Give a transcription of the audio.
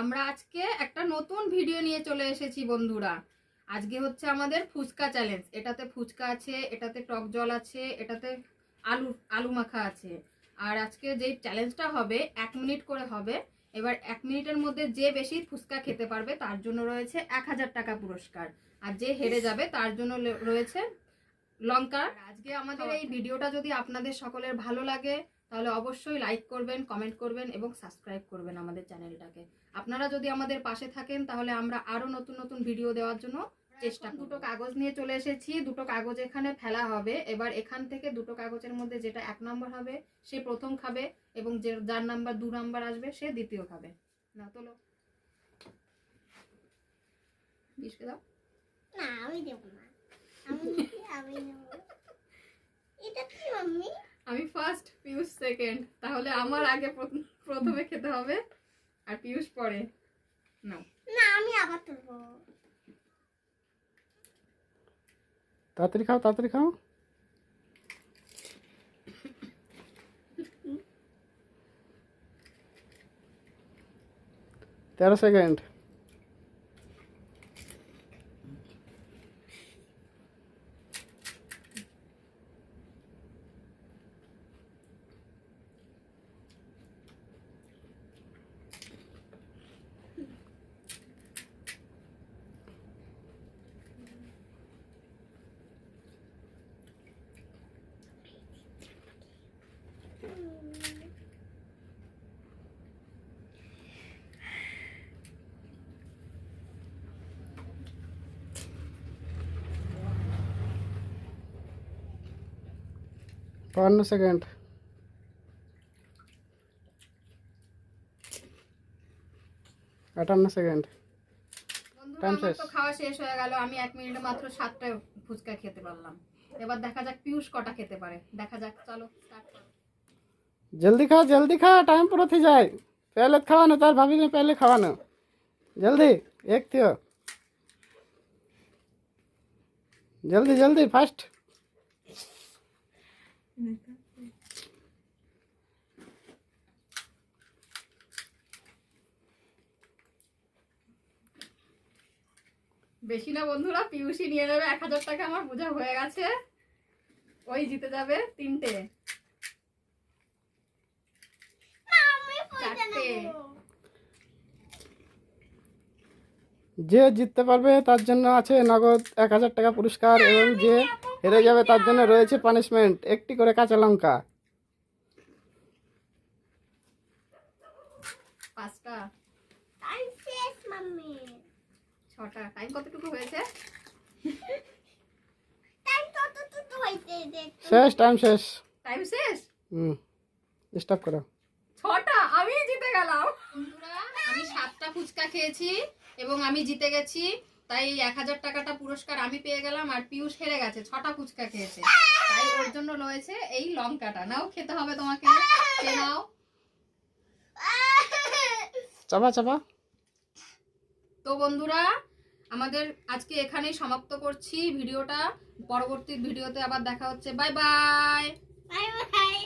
আমরা আজকে একটা নতুন ভিডিও নিয়ে চলে এসেছি বন্ধুরা। আজকে হচ্ছে আমাদের ফুচকা চ্যালেঞ্জ। এটাতে ফুচকা আছে, এটাতে টক জল আছে, এটাতে আলু মাখা আছে। আর আজকে যে চ্যালেঞ্জটা হবে 1 মিনিট করে হবে। এবার 1 মিনিটের মধ্যে যে বেশি ফুচকা খেতে পারবে তার জন্য রয়েছে 1000 টাকা পুরস্কার, আর যে হেরে যাবে তার জন্য রয়েছে লঙ্কা। আজকে আমাদের এই ভিডিওটা যদি আপনাদের সকলের ভালো লাগে তাহলে অবশ্যই লাইক করবেন, কমেন্ট করবেন এবং সাবস্ক্রাইব করবেন আমাদের চ্যানেলটাকে। আপনারা যদি আমাদের পাশে থাকেন তাহলে আমরা আরো নতুন নতুন ভিডিও দেওয়ার জন্য চেষ্টা করব। দুটো কাগজ নিয়ে চলে এসেছি, দুটো কাগজ এখানে ফেলা হবে। এবার এখান থেকে দুটো কাগজের মধ্যে যেটা 1 নম্বর হবে সে প্রথম খাবে এবং যার নাম্বার 2 নাম্বার আসবে সে দ্বিতীয় খাবে। না তোলো, বিস্কে দাও। না আমি দেব না, আমি নেব। এটা কি মাম্মি? আমি ফার্স্ট, পিয়ুষ সেকেন্ড। তাহলে আমার আগে প্রথমে খেতে হবে আর পিয়ুষ পরে। নাও। না আমি আবার তুলবো। তাড়াতাড়ি খাও, তাড়াতাড়ি খাও। 13 সেকেন্ড। বাহান্ন সেকেন্ড। 58 সেকেন্ড। বন্ধুরা আমার তো খাওয়া শেষ হয়ে গেল। আমি 1 মিনিটে মাত্র 7টা ফুচকা খেতে পারলাম। এবার দেখা যাক পিয়ুষ কটা খেতে পারে। দেখা যাক, চলো স্টার্ট করো। जल्दी खा, टाइम पूरा थी जाए। पहले खावानो, तार भाभी ने पहले खावानो। जल्दी एक थियो, जल्दी जल्दी फास्ट। বেশি না বন্ধুরা, পিয়ুষই নিয়ে নেবে 1000 টাকা। আমার বোঝা হয়ে গেছে, ওই জিতে যাবে 3টে। যে জিততে পারবে তার জন্য আছে নগদ 1000 টাকা পুরস্কার এবং যে হেরে যাবে তার জন্য রয়েছে পানিশমেন্ট, একটি করে কাঁচা লঙ্কা। 5টা, টাইম শেষ মাম্মি। 6টা। টাইম কতটুকু হয়েছে? টাইম তো হইতে দে। শেষ, টাইম শেষ। টাইম শেষ। স্টপ করো। 6টা। আমি জিতে গেলাম বন্ধুরা। আমি 7টা ফুচকা খেয়েছি এবং আমি জিতে গেছি। তাই 1000 টাকাটা পুরস্কার আমি পেয়ে গেলাম, আর পিয়ুষ হেরে গেছে, 6টা ফুচকা খেয়েছে। তাই ওর জন্য রয়েছে এই লঙ্কাটা। নাও, খেতে হবে তোমাকে। খেয়ে নাও। চাপা চাপা। তো বন্ধুরা আমাদের আজকে এখানেই সমাপ্ত করছি ভিডিওটা। পরবর্তী ভিডিওতে আবার দেখা হচ্ছে। Bye bye. Bye bye.